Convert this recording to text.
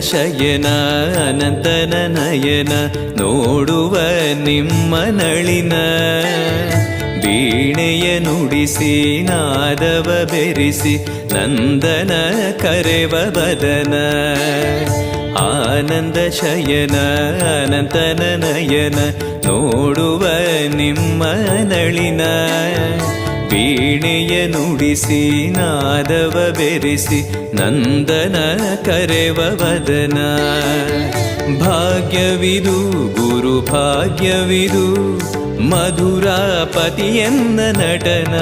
ಶಯನ ಅನಂತನ ನಯನ ನೋಡುವ ನಿಮ್ಮ ನಳಿನ ವೀಣೆಯ ನುಡಿಸಿ ನಾದವ ಬೆರೆಸಿ ನಂದನ ಕರೆವ ಬದನ ಆನಂದ ಶಯನ ಅನಂತನ ನಯನ ನೋಡುವ ನಿಮ್ಮ ನಳಿನ ವೀಣೆಯ ನುಡಿಸಿ ನಾದವ ಬೆರೆಸಿ ನಂದನ ಕರೆವ ವದನ ಭಾಗ್ಯವಿದು ಗುರು ಭಾಗ್ಯವಿದು ಮಧುರಾಪತಿಯನ್ನ ನಟನ